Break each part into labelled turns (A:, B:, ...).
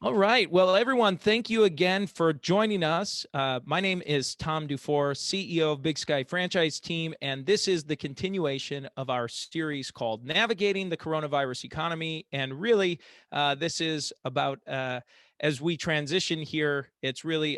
A: All right. Well, everyone, thank you again for joining us. My name is Tom Dufour, CEO of Big Sky Franchise Team, and this is the continuation of our series called Navigating the Coronavirus Economy. And really, this is about, as we transition here, it's really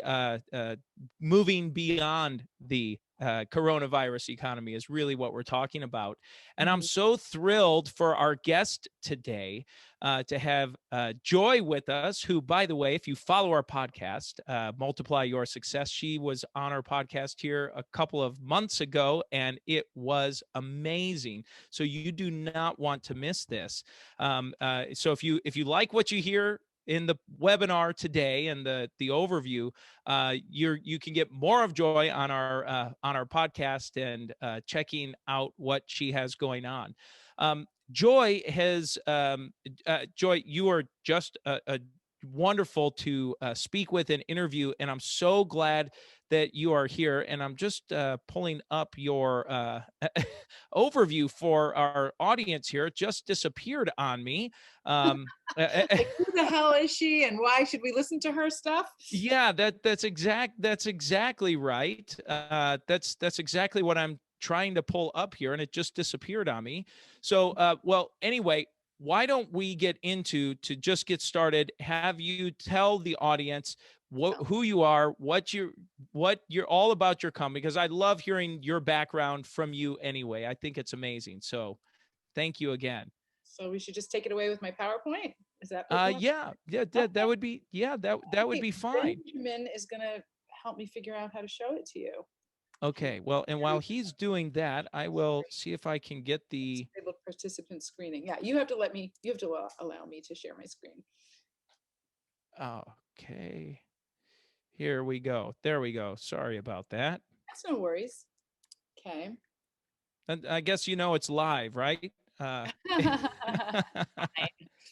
A: moving beyond the coronavirus economy is really what we're talking about. And I'm so thrilled for our guest today to have Joy with us, who, by the way, if you follow our podcast, Multiply Your Success, she was on our podcast here a couple of months ago, and it was amazing. So you do not want to miss this. So if you like what you hear in the webinar today and the overview, you can get more of Joy on our podcast and checking out what she has going on. Joy has Joy, you are just a wonderful to speak with and interview, and I'm so glad that you are here. And I'm just pulling up your overview for our audience here. It just disappeared on me.
B: Like, who the hell is she, and why should we listen to her stuff?
A: Yeah, that's exactly right. That's exactly what I'm trying to pull up here, and it just disappeared on me. So, well, anyway, why don't we get into, to just get started, have you tell the audience who you are, what you're all about your company, because I love hearing your background from you anyway. I think it's amazing. So thank you again.
B: So we should just take it away with my PowerPoint. Is that what you want?
A: Yeah, that would be, that would be fine.
B: Benjamin is going to help me figure out how to show it to you.
A: Okay, well, and while he's doing that, I will see if I can get the
B: Disabled participant screening. Yeah, you have to allow me to share my screen.
A: Okay. Here we go. There we go. Sorry about that.
B: That's no worries. Okay.
A: And I guess it's live, right?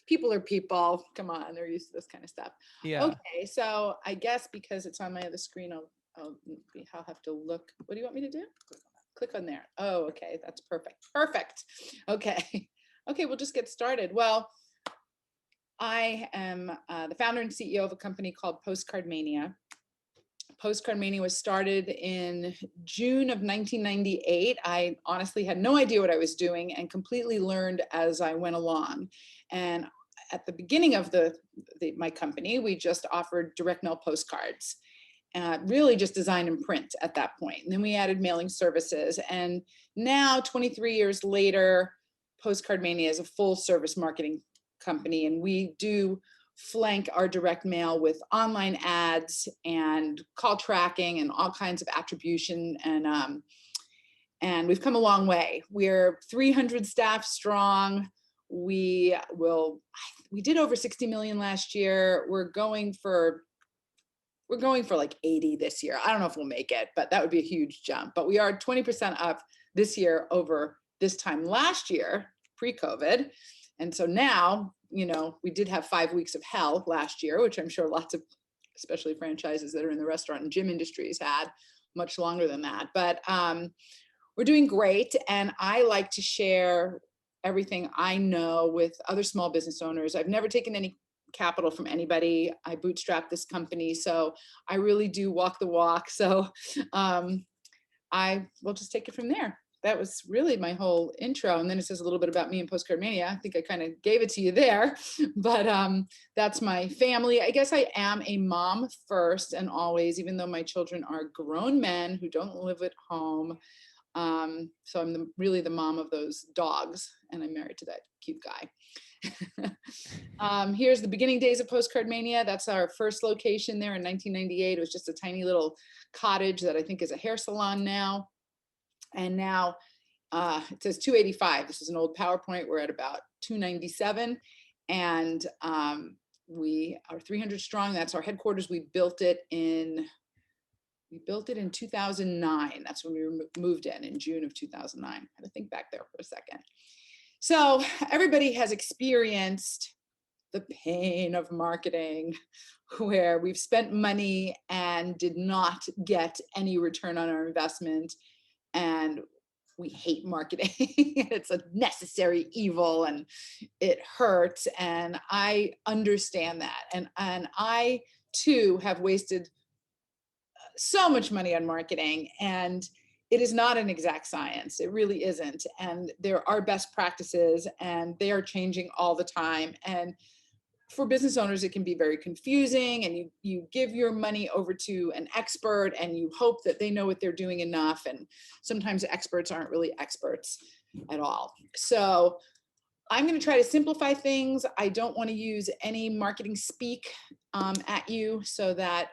B: People are people. Come on, they're used to this kind of stuff.
A: Yeah.
B: Okay, so I guess because it's on my other screen, I'll have to look. What do you want me to do? Click on there. Oh, okay, that's perfect. Perfect. Okay. Okay, we'll just get started. Well, I am the founder and CEO of a company called PostcardMania. PostcardMania was started in June of 1998. I honestly had no idea what I was doing and completely learned as I went along. And at the beginning of my company, we just offered direct mail postcards, really just design and print at that point. And then we added mailing services. And now, 23 years later, PostcardMania is a full service marketing company, and we do flank our direct mail with online ads and call tracking and all kinds of attribution. And we've come a long way. We're 300 staff strong. We did over 60 million last year. We're going for like 80 this year. I don't know if we'll make it, but that would be a huge jump. But we are 20% up this year over this time last year, pre-COVID. And so now, we did have 5 weeks of hell last year, which I'm sure lots of, especially franchises that are in the restaurant and gym industries, had much longer than that. But we're doing great. And I like to share everything I know with other small business owners. I've never taken any capital from anybody. I bootstrapped this company. So I really do walk the walk. So I will just take it from there. That was really my whole intro. And then it says a little bit about me and PostcardMania. I think I kind of gave it to you there, but that's my family. I guess I am a mom first and always, even though my children are grown men who don't live at home. So I'm really the mom of those dogs, and I'm married to that cute guy. Here's the beginning days of PostcardMania. That's our first location there in 1998. It was just a tiny little cottage that I think is a hair salon now. And now it says 285. This is an old PowerPoint. We're at about 297. And we are 300 strong. That's our headquarters. We built it in 2009. That's when we moved in June of 2009. I had to think back there for a second. So everybody has experienced the pain of marketing, where we've spent money and did not get any return on our investment. And we hate marketing. It's a necessary evil and it hurts. And I understand that. And I too have wasted so much money on marketing, and it is not an exact science. It really isn't. And there are best practices and they are changing all the time. And for business owners, it can be very confusing, and you give your money over to an expert and you hope that they know what they're doing enough. And sometimes experts aren't really experts at all. So I'm going to try to simplify things. I don't want to use any marketing speak at you so that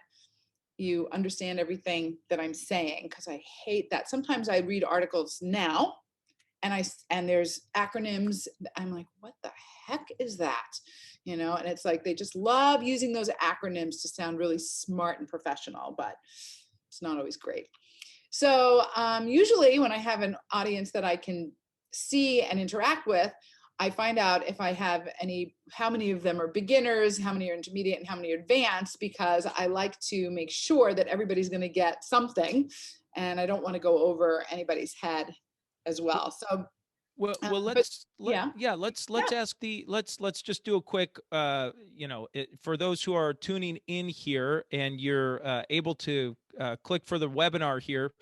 B: you understand everything that I'm saying, because I hate that. Sometimes I read articles now and there's acronyms. I'm like, what the heck is that? And it's like they just love using those acronyms to sound really smart and professional, but it's not always great. So usually when I have an audience that I can see and interact with, I find out if I have how many of them are beginners, how many are intermediate, and how many are advanced, because I like to make sure that everybody's going to get something, and I don't want to go over anybody's head as well. So,
A: Well, let's just do a quick, for those who are tuning in here and you're able to click for the webinar here,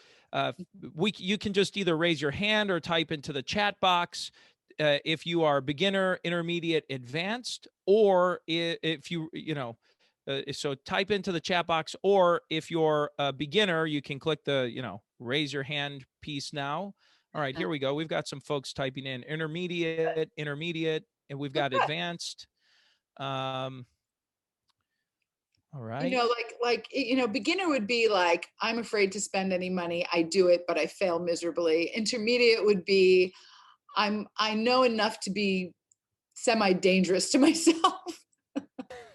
A: you can just either raise your hand or type into the chat box. If you are beginner, intermediate, advanced, or if so type into the chat box, or if you're a beginner, you can click the, raise your hand piece now. All right, here we go. We've got some folks typing in intermediate, and we've got advanced. All right.
B: Beginner would be like, I'm afraid to spend any money. I do it, but I fail miserably. Intermediate would be, I know enough to be semi-dangerous to myself,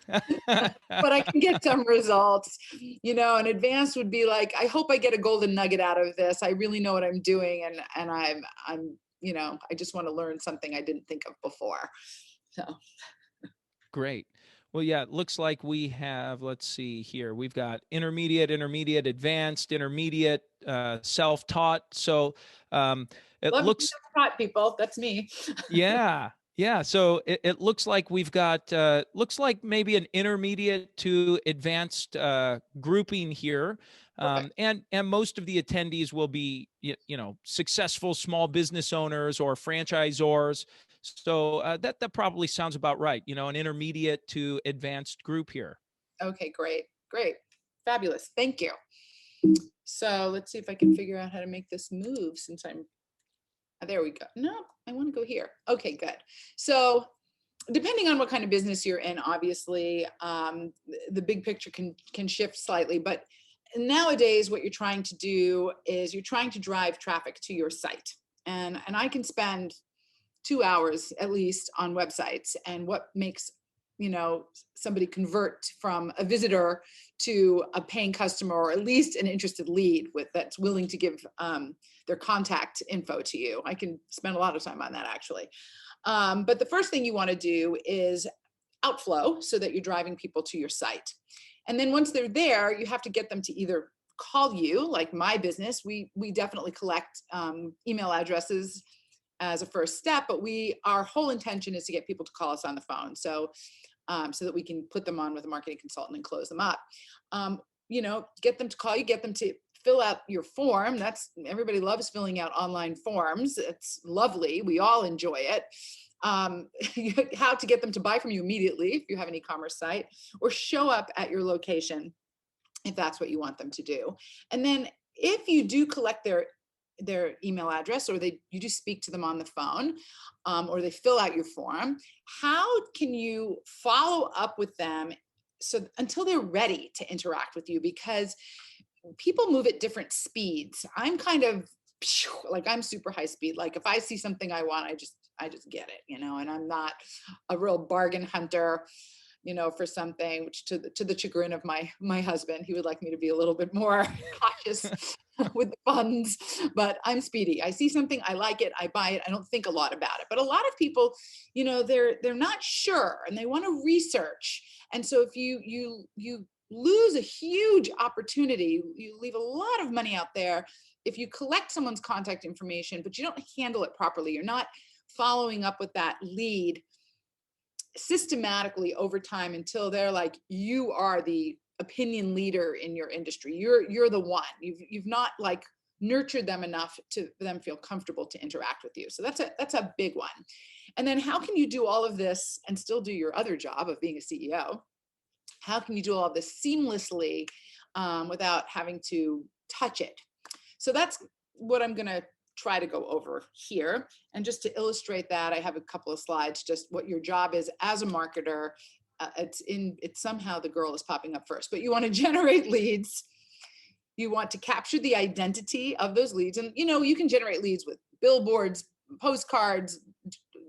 B: but I can get some results, and advanced would be like, I hope I get a golden nugget out of this. I really know what I'm doing. And I'm, I just want to learn something I didn't think of before. So.
A: Great. Well, yeah, it looks like we have, let's see here. We've got intermediate, advanced, intermediate, self-taught. So it looks
B: self-taught people. That's me.
A: Yeah. Yeah. So it looks like we've got, looks like maybe an intermediate to advanced grouping here. And most of the attendees will be, successful small business owners or franchisors. So that probably sounds about right. An intermediate to advanced group here.
B: Okay, great. Fabulous. Thank you. So let's see if I can figure out how to make this move since there we go. No, I want to go here. Okay, good. So depending on what kind of business you're in, obviously, the big picture can shift slightly, but nowadays what you're trying to do is you're trying to drive traffic to your site. And I can spend 2 hours at least on websites, and what makes somebody convert from a visitor to a paying customer, or at least an interested lead that's willing to give their contact info to you. I can spend a lot of time on that, actually. But the first thing you want to do is outflow, so that you're driving people to your site. And then once they're there, you have to get them to either call you, like my business. We definitely collect email addresses as a first step, but our whole intention is to get people to call us on the phone. So that we can put them on with a marketing consultant and close them up. Get them to call you, get them to fill out your form. Everybody loves filling out online forms. It's lovely. We all enjoy it. How to get them to buy from you immediately if you have an e-commerce site, or show up at your location if that's what you want them to do. And then if you do collect their email address, or you do speak to them on the phone, or they fill out your form, how can you follow up with them until they're ready to interact with you? Because people move at different speeds. I'm kind of like, I'm super high speed. Like if I see something I want, I just get it, and I'm not a real bargain hunter, for something, which to the chagrin of my husband. He would like me to be a little bit more cautious with the funds, but I'm speedy. I see something, I like it, I buy it. I don't think a lot about it. But a lot of people, they're not sure and they want to research. And so if you lose a huge opportunity. You leave a lot of money out there if you collect someone's contact information, but you don't handle it properly. You're not following up with that lead systematically over time until they're like, you are the opinion leader in your industry. You're the one. You've not like nurtured them enough to for them feel comfortable to interact with you. So that's a big one. And then how can you do all of this and still do your other job of being a CEO? How can you do all of this seamlessly without having to touch it? So that's what I'm going to try to go over here. And just to illustrate that, I have a couple of slides, just what your job is as a marketer. It's somehow the girl is popping up first, but you want to generate leads. You want to capture the identity of those leads. And, you can generate leads with billboards, postcards,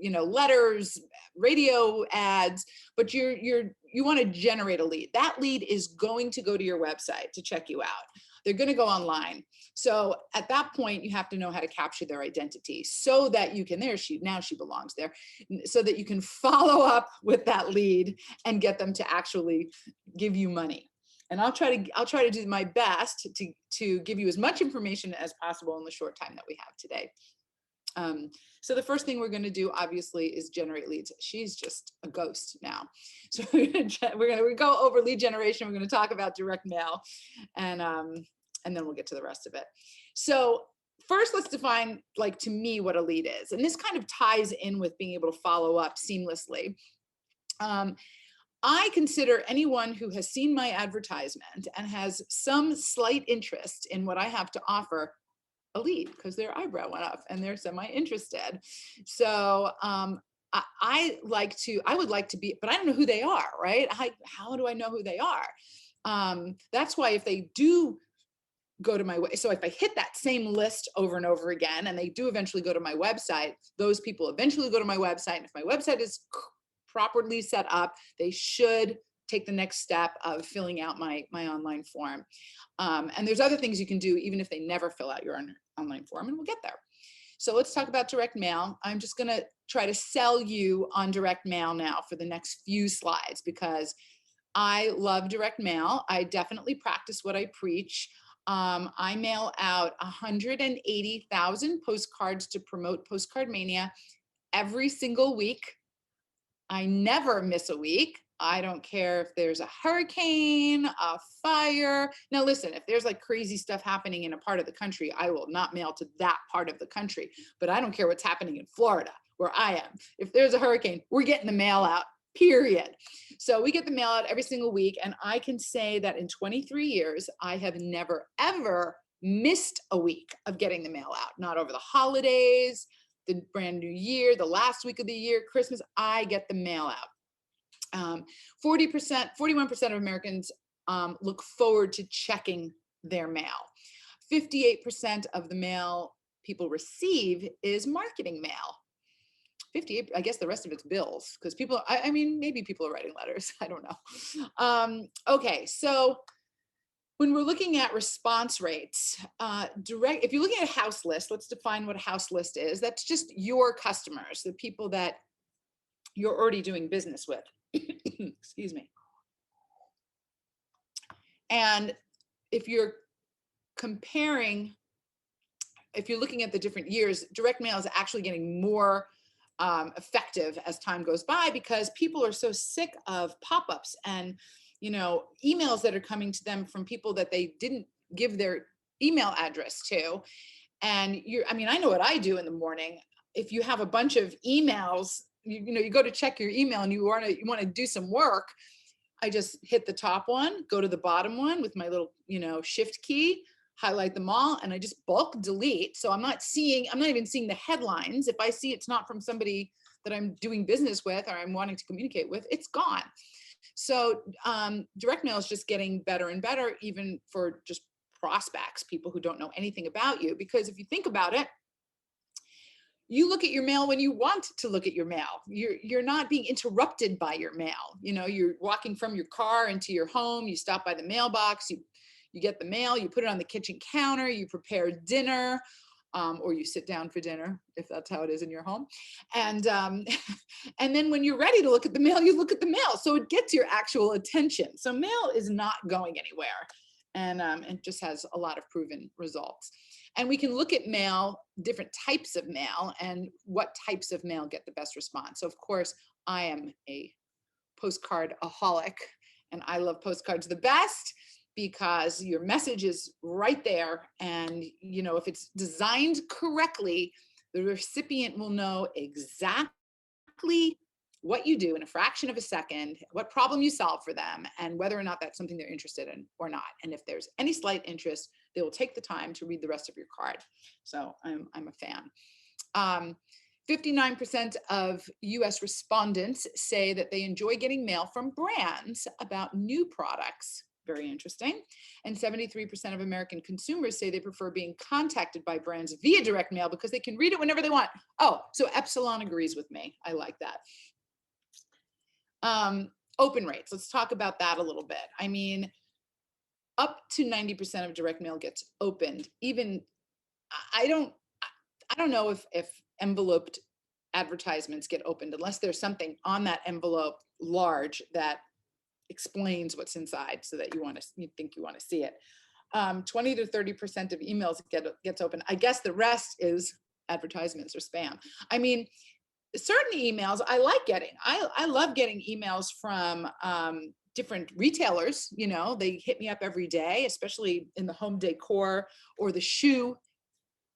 B: letters, radio ads, but you want to generate a lead. That lead is going to go to your website to check you out. They're going to go online. So at that point, you have to know how to capture their identity so that you can, now she belongs there, so that you can follow up with that lead and get them to actually give you money. And I'll try to do my best to give you as much information as possible in the short time that we have today. So the first thing we're going to do, obviously, is generate leads. She's just a ghost now. So we're going to go over lead generation. We're going to talk about direct mail, and then we'll get to the rest of it. So first, let's define, like, to me, what a lead is. And this kind of ties in with being able to follow up seamlessly. I consider anyone who has seen my advertisement and has some slight interest in what I have to offer a lead, because their eyebrow went up and they're semi-interested. So I would like to be, but I don't know who they are, right? How do I know who they are? That's why if they do go to my way, so if I hit that same list over and over again, and they do eventually go to my website, those people eventually go to my website. And if my website is properly set up, they should take the next step of filling out my online form. And there's other things you can do even if they never fill out your online form, and we'll get there. So let's talk about direct mail. I'm just going to try to sell you on direct mail now for the next few slides, because I love direct mail. I definitely practice what I preach. I mail out 180,000 postcards to promote PostcardMania every single week. I never miss a week. I don't care if there's a hurricane, a fire. Now listen, if there's like crazy stuff happening in a part of the country, I will not mail to that part of the country. But I don't care what's happening in Florida, where I am. If there's a hurricane, we're getting the mail out, period. So we get the mail out every single week. And I can say that in 23 years, I have never, ever missed a week of getting the mail out. Not over the holidays, the brand new year, the last week of the year, Christmas, I get the mail out. 41% of Americans look forward to checking their mail. 58% of the mail people receive is marketing mail. 58, I guess the rest of it's bills, because people, I mean, maybe people are writing letters. I don't know. Okay, so when we're looking at response rates, if you're looking at a house list, let's define what a house list is. That's just your customers, the people that you're already doing business with. Excuse me. And if you're looking at the different years, direct mail is actually getting more effective as time goes by, because people are so sick of pop-ups and emails that are coming to them from people that they didn't give their email address to. And I know what I do in the morning. If you have a bunch of emails, you go to check your email and you want to do some work, I just hit the top one, go to the bottom one with my little, shift key, highlight them all, and I just bulk delete. So I'm not even seeing the headlines. If I see it's not from somebody that I'm doing business with or I'm wanting to communicate with, it's gone. So direct mail is just getting better and better, even for just prospects, people who don't know anything about you. Because if you think about it, you look at your mail when you want to look at your mail. You're not being interrupted by your mail. You're walking from your car into your home, you stop by the mailbox, you get the mail, you put it on the kitchen counter, you prepare dinner. or you sit down for dinner, if that's how it is in your home. And, and then when you're ready to look at the mail, you look at the mail. So it gets your actual attention. So mail is not going anywhere. And it just has a lot of proven results. And we can look at mail, different types of mail, and what types of mail get the best response. So of course, I am a postcard-aholic, and I love postcards the best because your message is right there. And you know, if it's designed correctly, the recipient will know exactly what you do in a fraction of a second, what problem you solve for them, and whether or not that's something they're interested in or not. And if there's any slight interest, they will take the time to read the rest of your card. So I'm a fan. 59% of US respondents say that they enjoy getting mail from brands about new products. Very interesting. And 73% of American consumers say they prefer being contacted by brands via direct mail because they can read it whenever they want. Oh, so Epsilon agrees with me. I like that. Open rates. Let's talk about that a little bit. I mean, up to 90% of direct mail gets opened. Even I don't know if enveloped advertisements get opened unless there's something on that envelope large that explains what's inside so that you think you want to see it. 20 to 30% of emails gets open. I guess the rest is advertisements or spam. I mean, certain emails I like getting. I love getting emails from different retailers. You know, they hit me up every day, especially in the home decor or the shoe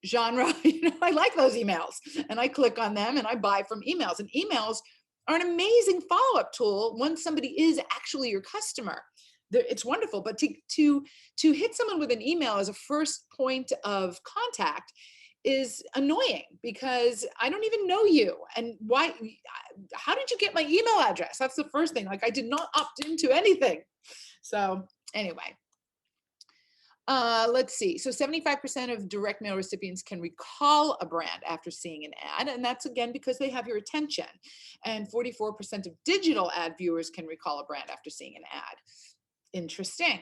B: genre. You know, I like those emails, and I click on them and I buy from emails. And emails are an amazing follow-up tool once somebody is actually your customer. It's wonderful, but to hit someone with an email as a first point of contact is annoying because I don't even know you. And how did you get my email address? That's the first thing. Like, I did not opt into anything. So anyway, let's see. So 75% of direct mail recipients can recall a brand after seeing an ad. And that's again, because they have your attention. And 44% of digital ad viewers can recall a brand after seeing an ad. Interesting.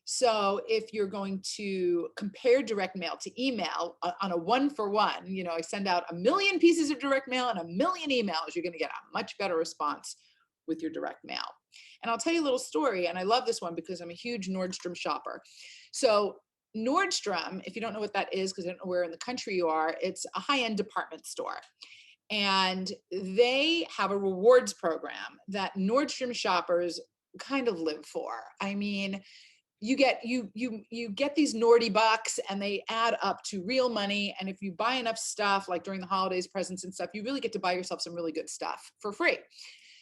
B: So if you're going to compare direct mail to email on a 1-for-1, you know, I send out 1 million pieces of direct mail and 1 million emails, you're going to get a much better response with your direct mail. And I'll tell you a little story. And I love this one because I'm a huge Nordstrom shopper. So Nordstrom, if you don't know what that is, because I don't know where in the country you are, it's a high-end department store. And they have a rewards program that Nordstrom shoppers kind of live for. I mean, you get these Nordy bucks and they add up to real money. And if you buy enough stuff, like during the holidays, presents and stuff, you really get to buy yourself some really good stuff for free.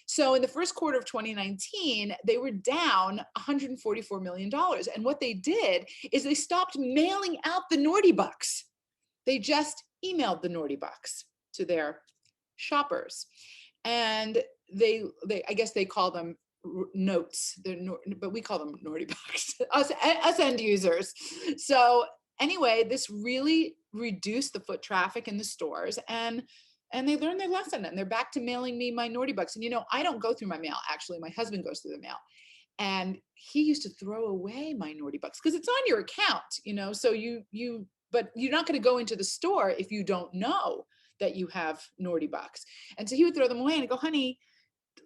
B: So in the first quarter of 2019, they were down $144 million. And what they did is they stopped mailing out the Nordy bucks. They just emailed the Nordy bucks to their shoppers. And I guess they call them notes, but we call them Nordy bucks, us end users. So anyway, this really reduced the foot traffic in the stores, and they learned their lesson, and they're back to mailing me my Nordy bucks. And you know, I don't go through my mail. Actually, my husband goes through the mail, and he used to throw away my Nordy bucks because it's on your account, you know. So but you're not going to go into the store if you don't know that you have Nordy bucks. And so he would throw them away, and I go, honey,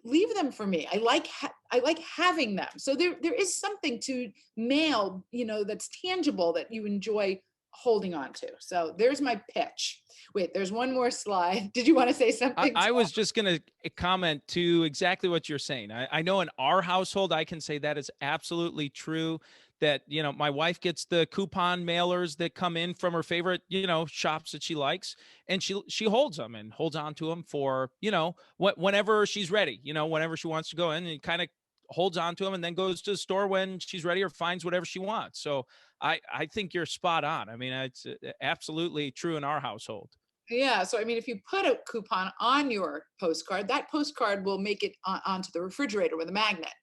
B: leave them for me. I like having them. So there is something to mail, you know, that's tangible that you enjoy holding on to. So there's my pitch. Wait, there's one more slide. Did you want to say something?
A: I was just going to comment to exactly what you're saying. I know in our household, I can say that is absolutely true. That, you know, my wife gets the coupon mailers that come in from her favorite, you know, shops that she likes, and she holds them and holds on to them for, you know, whenever she's ready, you know, whenever she wants to go in, and kind of holds on to them and then goes to the store when she's ready or finds whatever she wants. So I think you're spot on. I mean, it's absolutely true in our household.
B: Yeah. So, I mean, if you put a coupon on your postcard, that postcard will make it onto the refrigerator with a magnet,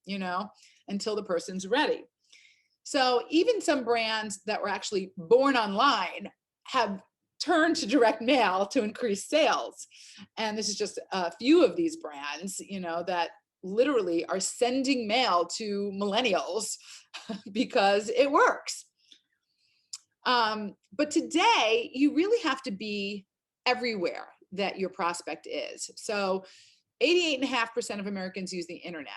B: you know, until the person's ready. So even some brands that were actually born online have turned to direct mail to increase sales. And this is just a few of these brands, you know, that literally are sending mail to millennials because it works. But today, you really have to be everywhere that your prospect is. So 88.5% of Americans use the internet.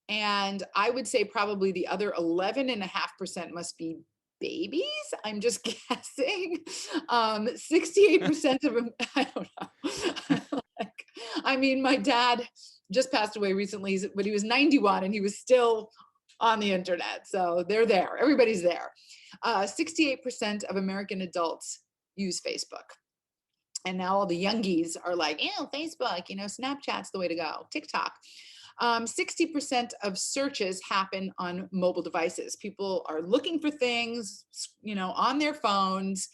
B: And I would say probably the other 11.5% must be babies. I'm just guessing. 68% of them, I don't know. I mean, my dad just passed away recently, but he was 91 and he was still on the internet. So they're there. Everybody's there. 68% of American adults use Facebook. And now all the youngies are like, ew, Facebook, Snapchat's the way to go, TikTok. 60% of searches happen on mobile devices. People are looking for things, on their phones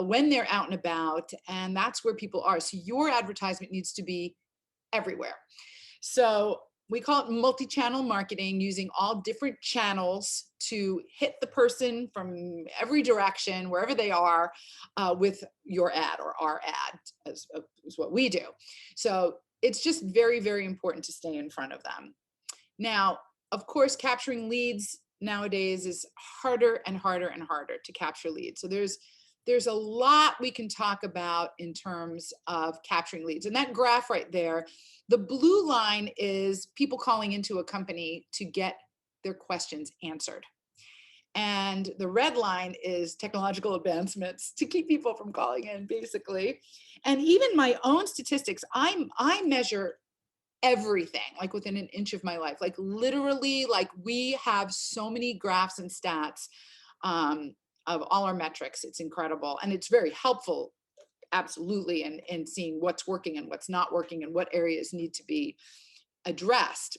B: when they're out and about, and that's where people are. So your advertisement needs to be everywhere. So we call it multi-channel marketing, using all different channels to hit the person from every direction, wherever they are, with your ad or our ad, is what we do. So it's just very, very important to stay in front of them. Now, of course, capturing leads nowadays is harder and harder and harder to capture leads. So there's a lot we can talk about in terms of capturing leads. And that graph right there, the blue line is people calling into a company to get their questions answered. And the red line is technological advancements to keep people from calling in, basically. And even my own statistics, I measure everything, like within an inch of my life, like literally, like we have so many graphs and stats of all our metrics. It's incredible. And it's very helpful, absolutely, in seeing what's working and what's not working and what areas need to be addressed.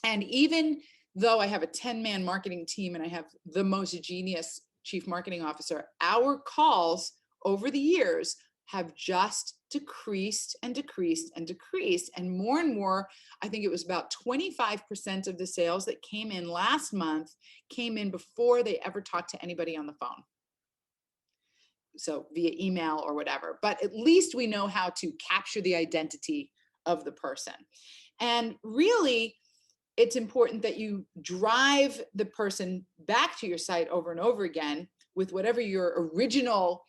B: And even though I have a 10-man marketing team and I have the most genius chief marketing officer, our calls over the years have just decreased and decreased and decreased. And more, I think it was about 25% of the sales that came in last month came in before they ever talked to anybody on the phone. So via email or whatever, but at least we know how to capture the identity of the person. And really, it's important that you drive the person back to your site over and over again with whatever your original,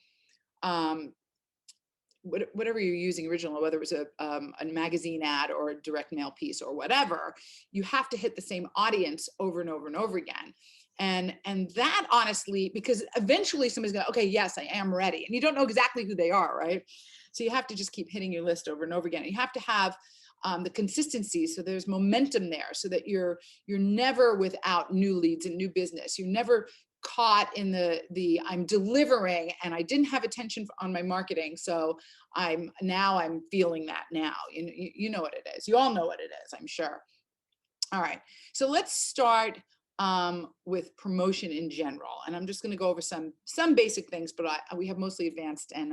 B: whatever you're using original, whether it was a magazine ad or a direct mail piece or whatever, you have to hit the same audience over and over and over again. And that honestly, because eventually somebody's going, okay, yes, I am ready. And you don't know exactly who they are, right? So you have to just keep hitting your list over and over again. And you have to have the consistency, so there's momentum there, so that you're never without new leads and new business. You're never caught in the I'm delivering and I didn't have attention on my marketing, so I'm feeling that now. You know what it is. You all know what it is, I'm sure. All right, so let's start with promotion in general, and I'm just going to go over some basic things, but we have mostly advanced and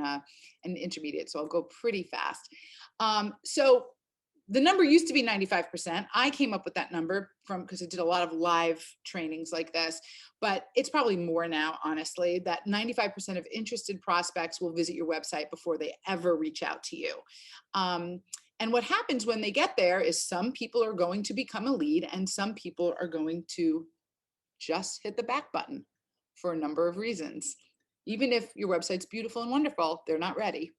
B: intermediate, so I'll go pretty fast. So the number used to be 95%. I came up with that number because I did a lot of live trainings like this, but it's probably more now, honestly, that 95% of interested prospects will visit your website before they ever reach out to you. And what happens when they get there is some people are going to become a lead and some people are going to just hit the back button for a number of reasons. Even if your website's beautiful and wonderful, they're not ready.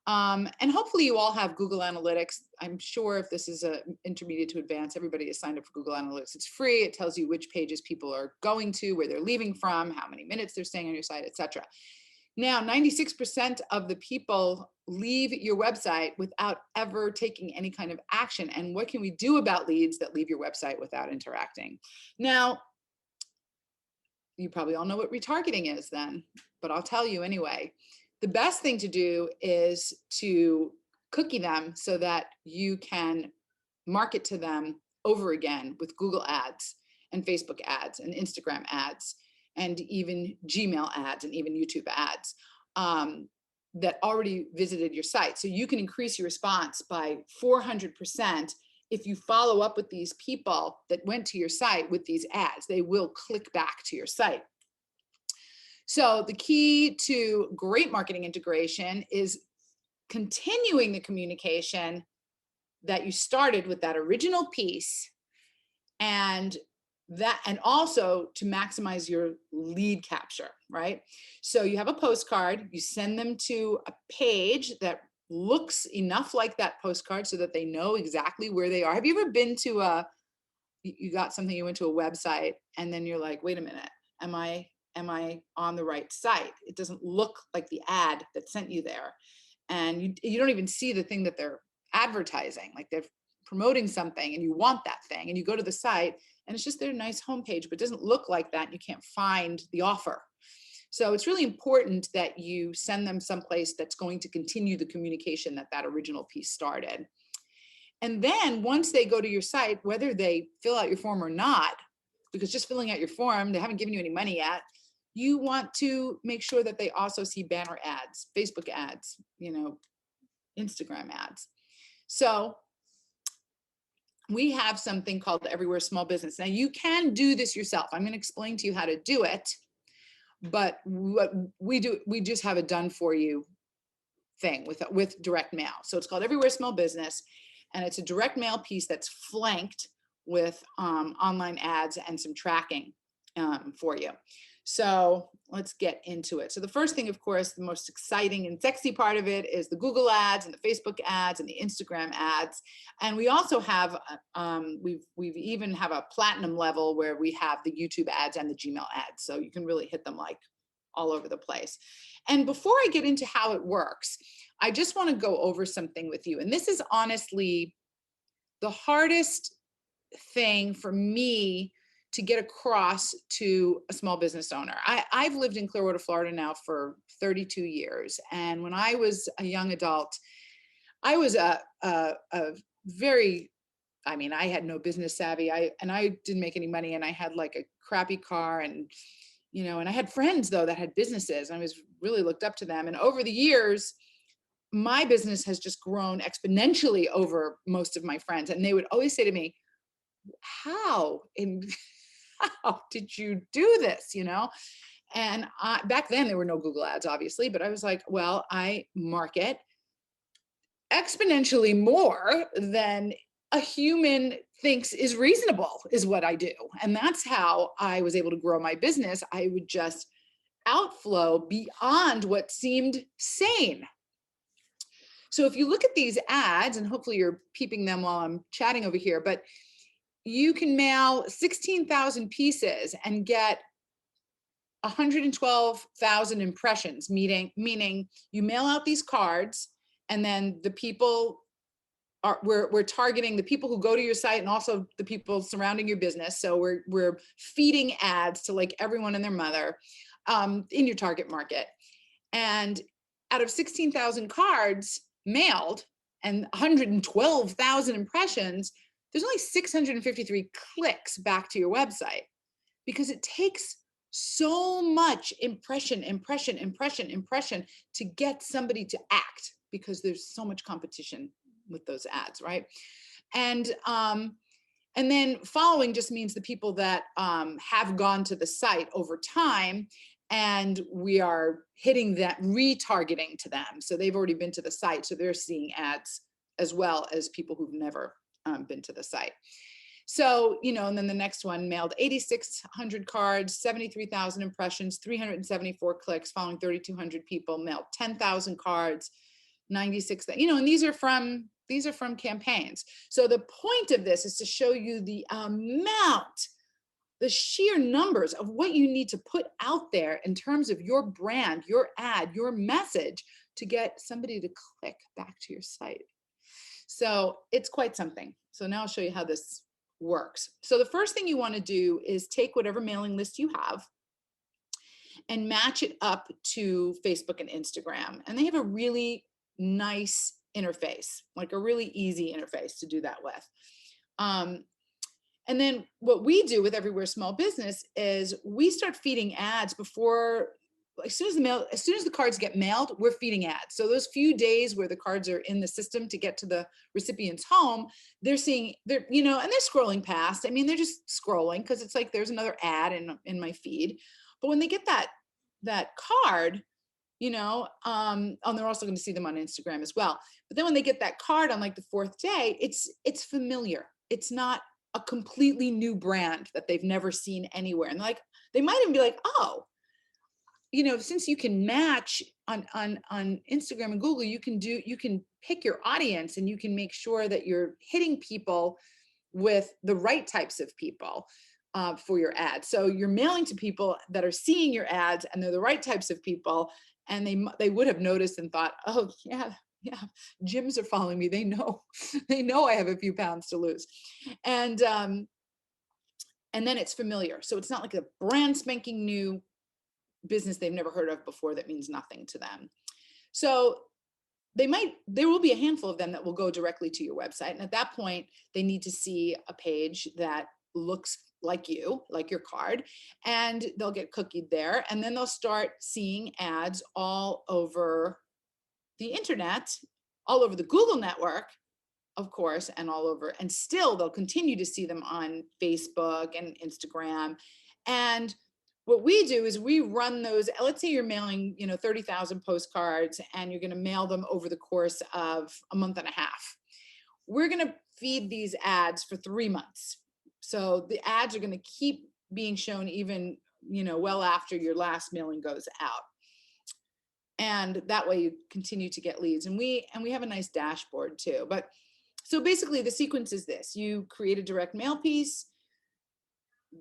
B: And hopefully you all have Google Analytics. I'm sure if this is a intermediate to advanced, everybody is signed up for Google Analytics. It's free. It tells you which pages people are going to, where they're leaving from, how many minutes they're staying on your site, etc. Now, 96% of the people leave your website without ever taking any kind of action. And what can we do about leads that leave your website without interacting? Now, you probably all know what retargeting is then, but I'll tell you anyway. The best thing to do is to cookie them so that you can market to them over again with Google ads and Facebook ads and Instagram ads and even Gmail ads and even YouTube ads that already visited your site. So you can increase your response by 400% if you follow up with these people that went to your site with these ads. They will click back to your site. So the key to great marketing integration is continuing the communication that you started with that original piece and that, and also to maximize your lead capture, right? So you have a postcard, you send them to a page that looks enough like that postcard so that they know exactly where they are. Have you ever been to you got something, you went to a website and then you're like, wait a minute, am I on the right site? It doesn't look like the ad that sent you there. And you don't even see the thing that they're advertising, like they're promoting something and you want that thing, and you go to the site and it's just their nice homepage, but it doesn't look like that and you can't find the offer. So it's really important that you send them someplace that's going to continue the communication that original piece started. And then once they go to your site, whether they fill out your form or not, because just filling out your form, they haven't given you any money yet, you want to make sure that they also see banner ads, Facebook ads, Instagram ads. So we have something called Everywhere Small Business. Now you can do this yourself. I'm going to explain to you how to do it, but what we do, we just have a done for you thing with direct mail. So it's called Everywhere Small Business, and it's a direct mail piece that's flanked with online ads and some tracking for you. So let's get into it. So the first thing, of course, the most exciting and sexy part of it is the Google ads and the Facebook ads and the Instagram ads. And we also have, we've even have a platinum level where we have the YouTube ads and the Gmail ads. So you can really hit them like all over the place. And before I get into how it works, I just want to go over something with you. And this is honestly the hardest thing for me to get across to a small business owner. I've lived in Clearwater, Florida now for 32 years. And when I was a young adult, I was a very, I had no business savvy. I didn't make any money, and I had like a crappy car, and and I had friends though that had businesses. I was really looked up to them. And over the years, my business has just grown exponentially over most of my friends. And they would always say to me, how did you do this? And back then there were no Google ads, obviously, but I was like, well, I market exponentially more than a human thinks is reasonable, is what I do. And that's how I was able to grow my business. I would just outflow beyond what seemed sane. So if you look at these ads, and hopefully you're peeping them while I'm chatting over here, but you can mail 16,000 pieces and get 112,000 impressions, meaning you mail out these cards, and then the people we're targeting the people who go to your site and also the people surrounding your business. So we're feeding ads to like everyone and their mother in your target market. And out of 16,000 cards mailed and 112,000 impressions, there's only 653 clicks back to your website, because it takes so much impression to get somebody to act, because there's so much competition with those ads, right? And then following just means the people that have gone to the site over time, and we are hitting that, retargeting to them. So they've already been to the site, so they're seeing ads as well as people who've never been to the site. So, and then the next one mailed 8,600 cards, 73,000 impressions, 374 clicks, following 3,200 people, mailed 10,000 cards, 96, and these are from campaigns. So the point of this is to show you the amount, the sheer numbers of what you need to put out there in terms of your brand, your ad, your message, to get somebody to click back to your site. So it's quite something. So now I'll show you how this works. So the first thing you want to do is take whatever mailing list you have and match it up to Facebook and Instagram. And they have a really nice interface, like a really easy interface to do that with. And then what we do with Everywhere Small Business is we start feeding ads before, as soon as the cards get mailed, we're feeding ads. So those few days where the cards are in the system to get to the recipient's home, they're seeing, and they're scrolling past. They're just scrolling because it's like, there's another ad in my feed. But when they get that card, and they're also going to see them on Instagram as well. But then when they get that card on like the fourth day, it's familiar. It's not a completely new brand that they've never seen anywhere. And like, they might even be like, oh, you know, since you can match on Instagram and Google, you can pick your audience and you can make sure that you're hitting people with the right types of people for your ads. So you're mailing to people that are seeing your ads and they're the right types of people. And they would have noticed and thought, oh yeah, gyms are following me. They know I have a few pounds to lose. And then it's familiar. So it's not like a brand spanking new business they've never heard of before that means nothing to them. So there will be a handful of them that will go directly to your website. And at that point, they need to see a page that looks like you, like your card, and they'll get cookied there. And then they'll start seeing ads all over the internet, all over the Google network, of course, and all over, and still they'll continue to see them on Facebook and Instagram. And what we do is we run those, let's say you're mailing, 30,000 postcards and you're going to mail them over the course of a month and a half. We're going to feed these ads for 3 months. So the ads are going to keep being shown even, well after your last mailing goes out. And that way you continue to get leads. And we have a nice dashboard too. But so basically the sequence is this: you create a direct mail piece.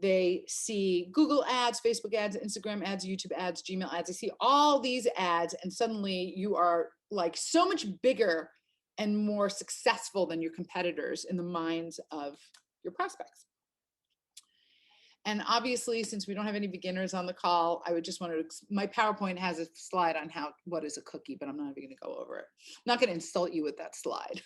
B: They see Google ads, Facebook ads, Instagram ads, YouTube ads, Gmail ads. They see all these ads, and suddenly you are like so much bigger and more successful than your competitors in the minds of your prospects. And obviously, since we don't have any beginners on the call, I would just want to, my PowerPoint has a slide on what is a cookie, but I'm not even going to go over it. I'm not going to insult you with that slide.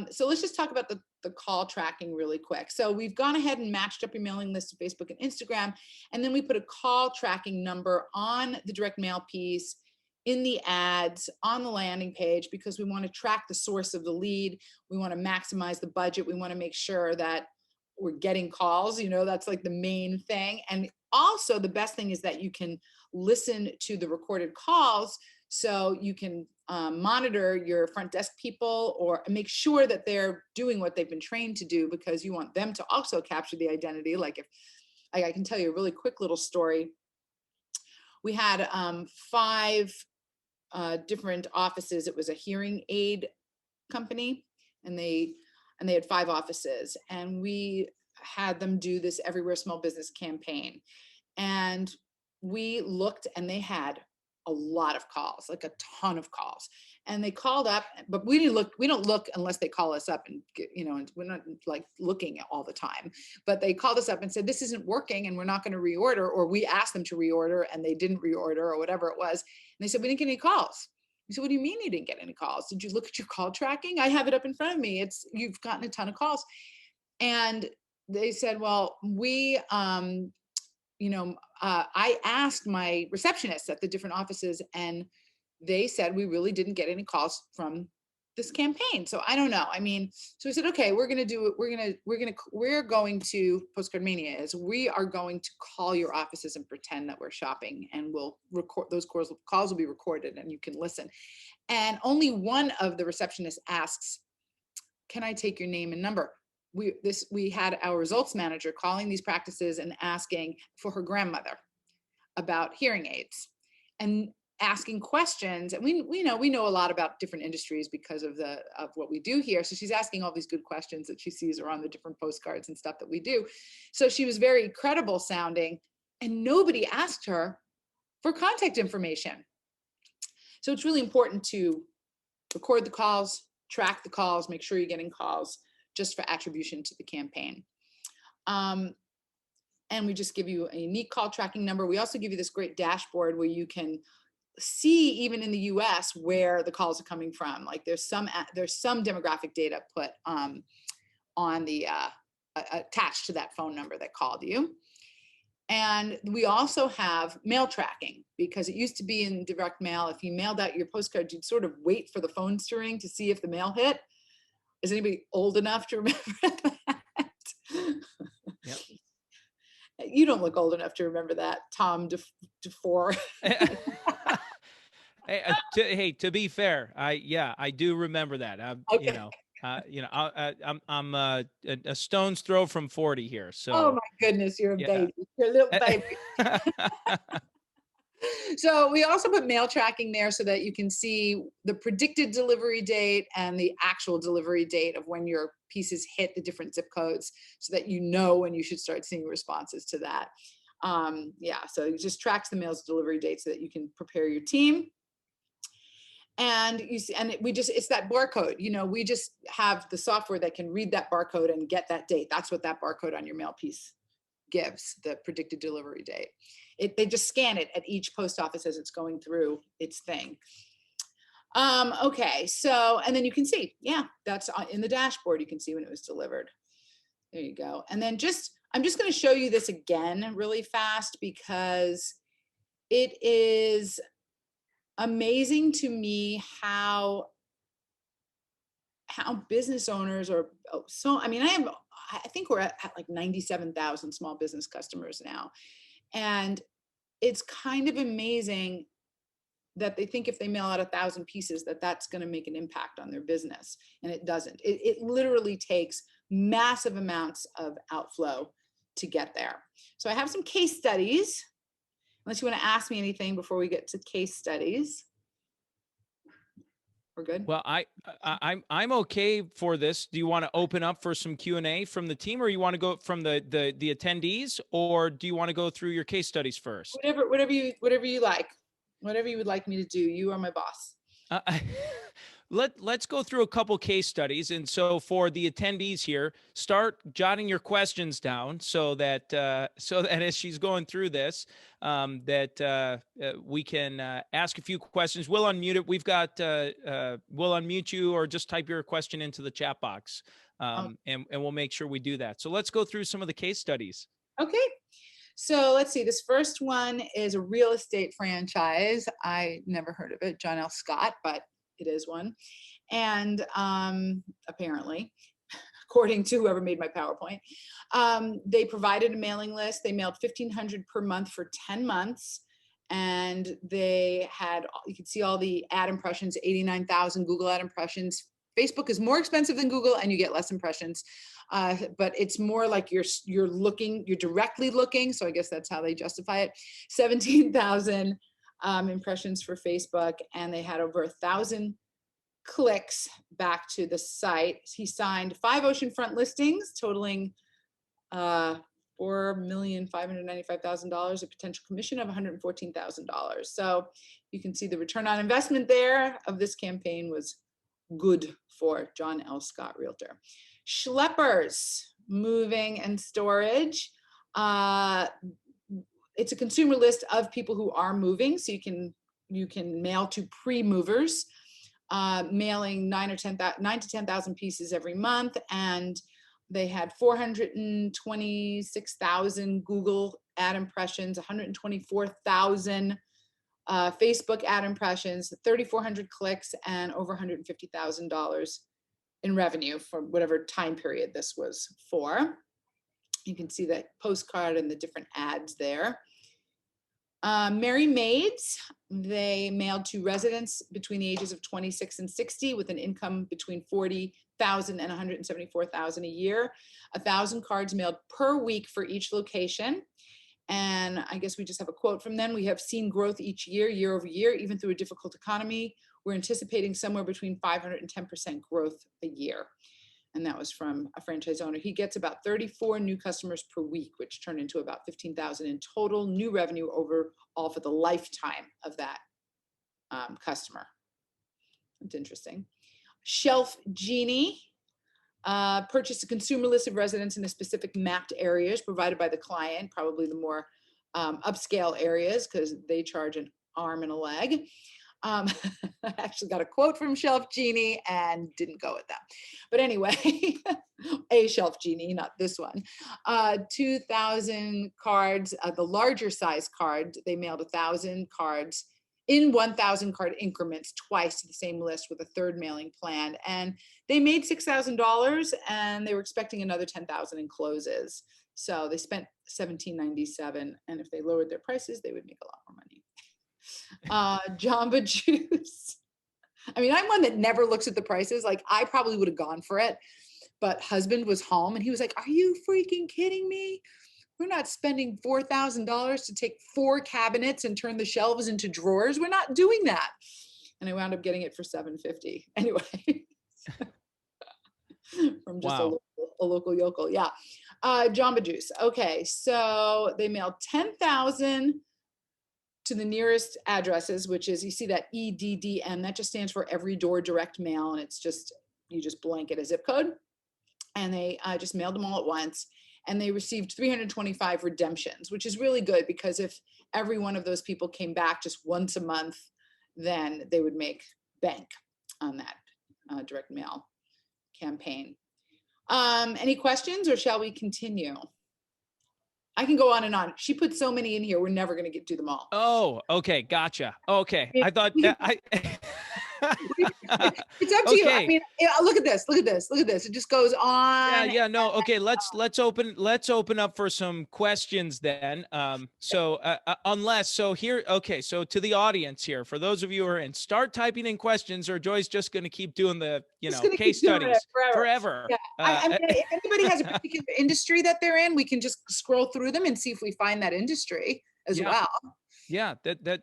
B: So let's just talk about the call tracking really quick. So we've gone ahead and matched up your mailing list to Facebook and Instagram, and then we put a call tracking number on the direct mail piece, in the ads, on the landing page, because we want to track the source of the lead. We want to maximize the budget. We want to make sure that we're getting calls, that's like the main thing. And also the best thing is that you can listen to the recorded calls, so you can monitor your front desk people or make sure that they're doing what they've been trained to do, because you want them to also capture the identity. Like I can tell you a really quick little story. We had 5 different offices. It was a hearing aid company, and they had 5 offices, and we had them do this Everywhere Small Business campaign. And we looked, and they had a lot of calls, like a ton of calls. And they called up, but we don't look unless they call us up, and and we're not like looking all the time. But they called us up and said, this isn't working and we're not going to reorder, or we asked them to reorder and they didn't reorder, or whatever it was. And they said, we didn't get any calls. We said, what do you mean you didn't get any calls? Did you look at your call tracking? I have it up in front of me. You've gotten a ton of calls. And they said, well, I asked my receptionists at the different offices, and they said we really didn't get any calls from this campaign. So I don't know. So we said, okay, we're going to do it. We're going to PostcardMania is we are going to call your offices and pretend that we're shopping, and we'll record those calls will be recorded and you can listen. And only one of the receptionists asks, can I take your name and number? We had our results manager calling these practices and asking for her grandmother about hearing aids and asking questions. And we know a lot about different industries because of what we do here. So she's asking all these good questions that she sees around the different postcards and stuff that we do. So she was very credible sounding, and nobody asked her for contact information. So it's really important to record the calls, track the calls, make sure you're getting calls, just for attribution to the campaign. And we just give you a unique call tracking number. We also give you this great dashboard where you can see, even in the US, where the calls are coming from. Like there's some demographic data put on the attached to that phone number that called you. And we also have mail tracking, because it used to be in direct mail, if you mailed out your postcard, you'd sort of wait for the phone to ring to see if the mail hit. Is anybody old enough to remember that?
A: Yep.
B: You don't look old enough to remember that, Tom DeFore.
A: Hey, to be fair, I do remember that.
B: Okay.
A: I'm a stone's throw from 40 here.
B: Oh
A: So
B: my goodness, you're a
A: yeah.
B: baby. You're a little baby. So we also put mail tracking there so that you can see the predicted delivery date and the actual delivery date of when your pieces hit the different zip codes so that you know when you should start seeing responses to that. Yeah, so it just tracks the mail's delivery date so that you can prepare your team. And you see, and it's that barcode, we just have the software that can read that barcode and get that date. That's what that barcode on your mail piece gives, the predicted delivery date. They just scan it at each post office as it's going through its thing. Okay, so, and then you can see, yeah, that's in the dashboard. You can see when it was delivered. There you go. And then I'm just going to show you this again really fast because it is amazing to me how business owners are I think we're at like 97,000 small business customers now. And it's kind of amazing that they think if they mail out 1,000 pieces, that's going to make an impact on their business. And it doesn't. It literally takes massive amounts of outflow to get there. So I have some case studies, unless you want to ask me anything before we get to case studies. We're good.
A: Well, I'm okay for this. Do you want to open up for some Q&A from the team, or you want to go from the attendees, or do you want to go through your case studies first?
B: Whatever you like. Whatever you would like me to do. You are my boss.
A: Let's go through a couple case studies. And so for the attendees here, start jotting your questions down so that as she's going through this, we can ask a few questions. We'll unmute it. We've got, we'll unmute you or just type your question into the chat box. And we'll make sure we do that. So let's go through some of the case studies.
B: Okay. So let's see, this first one is a real estate franchise. I never heard of it, John L. Scott, but it is one. And apparently, according to whoever made my PowerPoint, they provided a mailing list. They mailed 1,500 per month for 10 months. And they had, you can see all the ad impressions, 89,000 Google ad impressions. Facebook is more expensive than Google and you get less impressions. But it's more like you're directly looking. So I guess that's how they justify it. 17,000 impressions for Facebook, and they had over 1,000 clicks back to the site. He signed 5 oceanfront listings totaling $4,595,000, a potential commission of $114,000. So you can see the return on investment there of this campaign was good for John L. Scott Realtor. Schleppers, moving and storage. It's a consumer list of people who are moving, so you can mail to pre-movers, mailing 9 to 10,000 pieces every month, and they had 426,000 Google ad impressions, 124,000 Facebook ad impressions, 3,400 clicks, and over $150,000 in revenue for whatever time period this was for. You can see that postcard and the different ads there. Merry Maids, they mailed to residents between the ages of 26 and 60 with an income between 40,000 and 174,000 a year. 1,000 cards mailed per week for each location. And I guess we just have a quote from them. We have seen growth each year, year over year, even through a difficult economy. We're anticipating somewhere between 500 and 10% growth a year. And that was from a franchise owner. He gets about 34 new customers per week, which turned into about 15,000 in total new revenue overall for the lifetime of that customer. That's interesting. Shelf Genie purchased a consumer list of residents in a specific mapped areas provided by the client, probably the more upscale areas because they charge an arm and a leg. I actually got a quote from Shelf Genie and didn't go with that. But anyway, a Shelf Genie, not this one. 2,000 cards, the larger size card, they mailed 1,000 cards in 1,000 card increments twice to the same list with a third mailing planned. And they made $6,000 and they were expecting another 10,000 in closes. So they spent $1,797. And if they lowered their prices, they would make a lot more money. Jamba Juice. I mean, I'm one that never looks at the prices. Like I probably would have gone for it, but husband was home and he was like, "Are you freaking kidding me? We're not spending $4,000 to take 4 cabinets and turn the shelves into drawers. We're not doing that." And I wound up getting it for $750 anyway. From just
A: Wow.
B: a local yokel. Yeah. Jamba Juice. Okay. So they mailed 10,000 to the nearest addresses, which is, you see that EDDM, that just stands for every door direct mail. And it's just, you just blanket a zip code. And they just mailed them all at once. And they received 325 redemptions, which is really good because if every one of those people came back just once a month, then they would make bank on that direct mail campaign. Any questions or shall we continue? I can go on and on. She put so many in here. We're never going to get to them all.
A: Oh, okay. Gotcha. Okay. I thought
B: It's up to you. I mean, look at this. Look at this. Look at this. It just goes on.
A: Yeah. No. Okay. Let's open up for some questions then. So here. Okay. So to the audience here, for those of you who are in, start typing in questions, or Joy's just going to keep doing the case studies forever.
B: Yeah. I mean, if anybody has a particular industry that they're in, we can just scroll through them and see if we find that industry as well.
A: Yeah,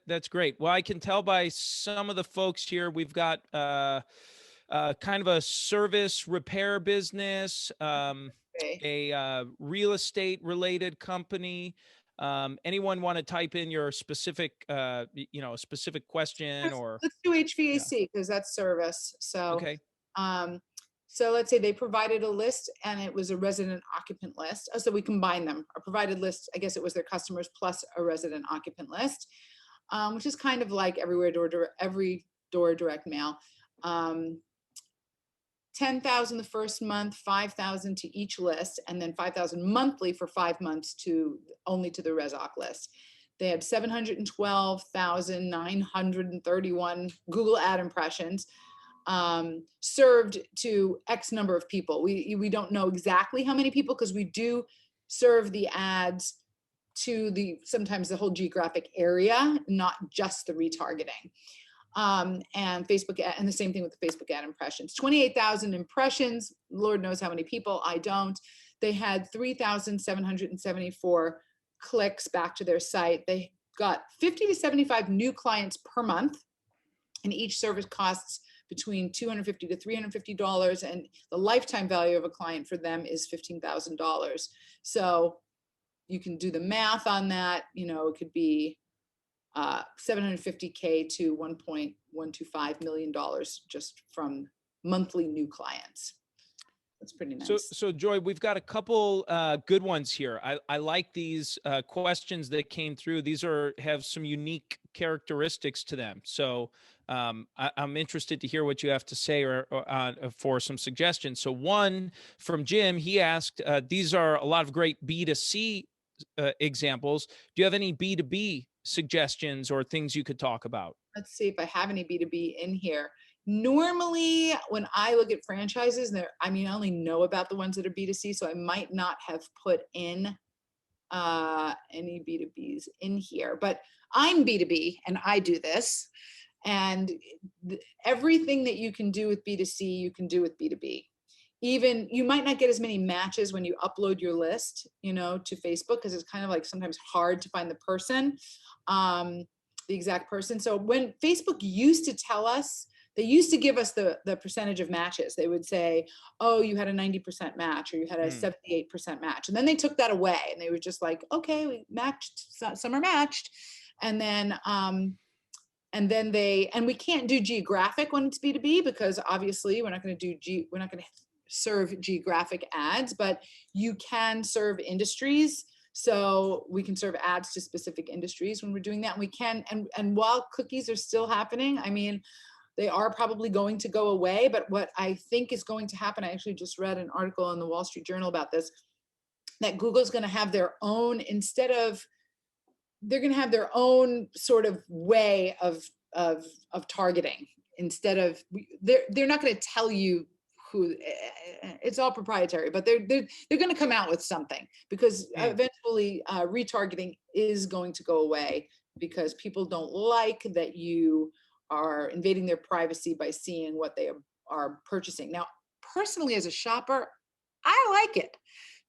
A: that's great. Well, I can tell by some of the folks here, we've got kind of a service repair business, a real estate related company. Anyone want to type in your specific, specific question
B: let's do HVAC because that's service. So,
A: okay.
B: So let's say they provided a list and it was a resident occupant list. Oh, so we combine them. A provided list, I guess it was their customers plus a resident occupant list, which is kind of like every door direct mail. 10,000 the first month, 5,000 to each list, and then 5,000 monthly for 5 months only to the ResOc list. They had 712,931 Google ad impressions. Served to X number of people. We don't know exactly how many people because we do serve the ads to sometimes the whole geographic area, not just the retargeting. And Facebook and the same thing with the Facebook ad impressions. 28,000 impressions. Lord knows how many people. I don't. They had 3,774 clicks back to their site. They got 50 to 75 new clients per month, and each service costs between $250 to $350, and the lifetime value of a client for them is $15,000. So you can do the math on that. It could be $750K to $1.125 million just from monthly new clients. That's pretty nice.
A: So Joy, we've got a couple good ones here. I like these questions that came through. These have some unique characteristics to them. So I'm interested to hear what you have to say or for some suggestions. So one from Jim, he asked, these are a lot of great B2C examples. Do you have any B2B suggestions or things you could talk about?
B: Let's see if I have any B2B in here. Normally, when I look at franchises, I only know about the ones that are B2C, so I might not have put in any B2Bs in here. But I'm B2B, and I do this. And everything that you can do with B2C, you can do with B2B. Even you might not get as many matches when you upload your list, to Facebook, because it's kind of like sometimes hard to find the person, the exact person. So when Facebook used to tell us, they used to give us the percentage of matches. They would say, oh, you had a 90% match, or you had a 78% match. And then they took that away, and they were just like, okay, we matched, some are matched. And then we can't do geographic when it's B2B, because obviously we're not going to serve geographic ads, but you can serve industries. So we can serve ads to specific industries when we're doing that. And we can, and while cookies are still happening, they are probably going to go away, but what I think is going to happen, I actually just read an article in the Wall Street Journal about this, that Google's going to have their own, they're going to have their own sort of way of targeting. Instead of, they're not going to tell you who, it's all proprietary, but they're going to come out with something, because eventually retargeting is going to go away, because people don't like that you are invading their privacy by seeing what they are purchasing. Now, personally, as a shopper, I like it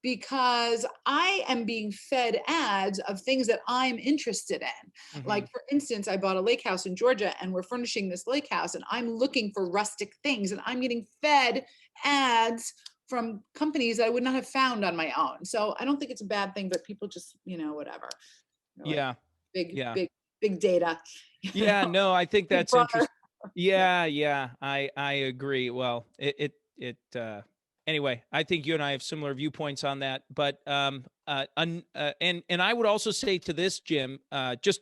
B: because I am being fed ads of things that I'm interested in.
A: Hmm.
B: Like, for instance, I bought a lake house in Georgia and we're furnishing this lake house and I'm looking for rustic things and I'm getting fed ads from companies that I would not have found on my own. So I don't think it's a bad thing, but people just, whatever. They're like
A: Yeah.
B: big,
A: Yeah.
B: big, big data.
A: Yeah. No, I think
B: Big
A: that's
B: brother.
A: interesting. Yeah. Yeah. I agree. Well, anyway, I think you and I have similar viewpoints on that, but, and I would also say to this, Jim, just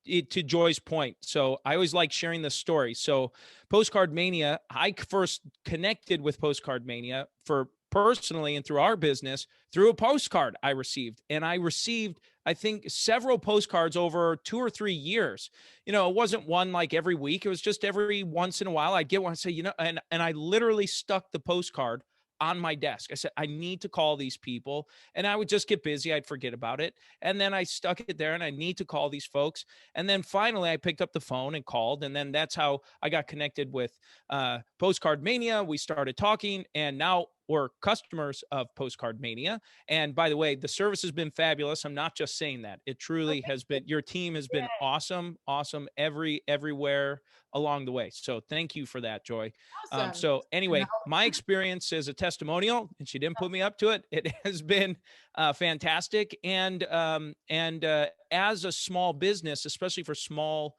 A: to Joy's point. So I always like sharing the story. So Postcard Mania, I first connected with Postcard Mania for personally and through our business through a postcard I received. And I received, I think, several postcards over 2 or 3 years. It wasn't one like every week. It was just every once in a while I'd get one and say, and I literally stuck the postcard on my desk. I said, I need to call these people. And I would just get busy. I'd forget about it. And then I stuck it there and I need to call these folks. And then finally I picked up the phone and called. And then that's how I got connected with Postcard Mania. We started talking and now we're customers of Postcard Mania. And by the way, the service has been fabulous. I'm not just saying that. It truly has been, your team has been awesome, everywhere along the way. So thank you for that, Joy.
B: Awesome.
A: So anyway, my experience as a testimonial, and she didn't put me up to it, it has been fantastic. And as a small business, especially for small,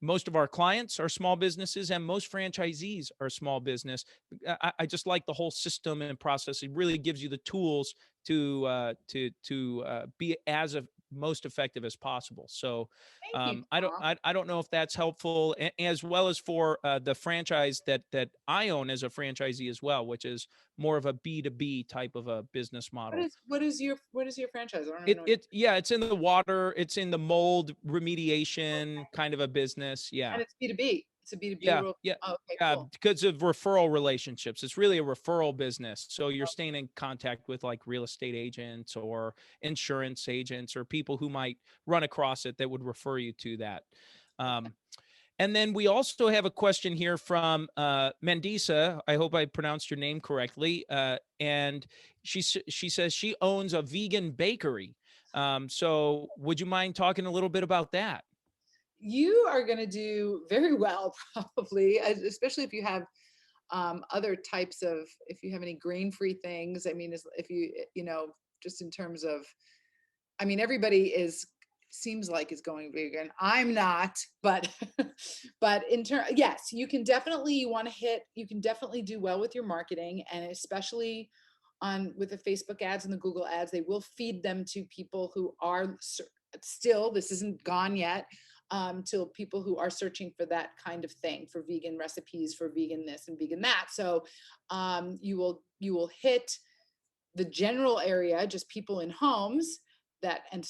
A: most of our clients are small businesses and most franchisees are small business. I just like the whole system and process. It really gives you the tools to be as most effective as possible. So
B: Thank you,
A: I don't
B: Tom.
A: I don't know if that's helpful, as well as for the franchise that I own as a franchisee as well, which is more of a B2B type of a business model.
B: What is your franchise? I don't even
A: It
B: know.
A: it yeah, it's in the water, it's in the mold remediation kind of a business. Yeah.
B: And it's B2B. It's a B2B
A: Yeah,
B: rule.
A: yeah,
B: Oh, okay,
A: yeah,
B: cool.
A: because of referral relationships. It's really a referral business. So you're staying in contact with like real estate agents or insurance agents or people who might run across it that would refer you to that. Um, and then we also have a question here from Mandisa. I hope I pronounced your name correctly. And she says she owns a vegan bakery. So would you mind talking a little bit about that?
B: You are going to do very well, probably, especially if you have other types of, if you have any grain-free things. I mean, if you, just in terms of, I mean, everybody seems like is going vegan. I'm not, but but yes, you can definitely, you can definitely do well with your marketing, and especially with the Facebook ads and the Google ads, they will feed them to people who are still, this isn't gone yet, to people who are searching for that kind of thing, for vegan recipes, for vegan this and vegan that. So you will hit the general area, just people in homes, and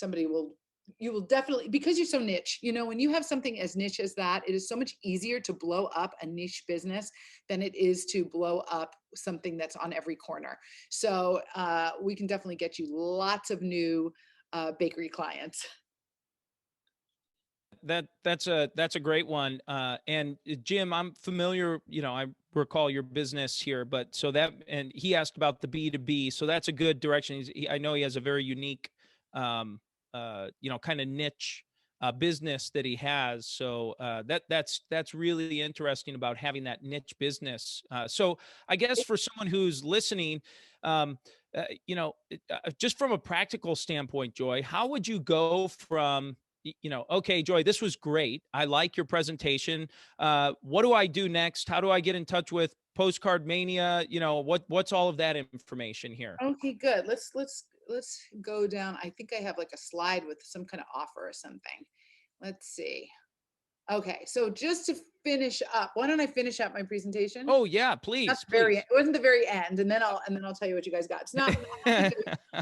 B: you will definitely, because you're so niche, when you have something as niche as that, it is so much easier to blow up a niche business than it is to blow up something that's on every corner. So we can definitely get you lots of new bakery clients.
A: That's a great one. And Jim, I'm familiar, I recall your business here, but and he asked about the B2B. So that's a good direction. I know he has a very unique, kind of niche business that he has. So that's really interesting about having that niche business. So I guess for someone who's listening, just from a practical standpoint, Joy, how would you go from, okay, Joy, this was great. I like your presentation. What do I do next? How do I get in touch with Postcard Mania? What's all of that information here?
B: Okay, good. Let's go down. I think I have like a slide with some kind of offer or something. Let's see. Okay, so just to finish up, why don't I finish up my presentation?
A: Oh yeah,
B: Not
A: please,
B: the very,
A: please.
B: it wasn't the very end, and then I'll tell you what you guys got. It's not. I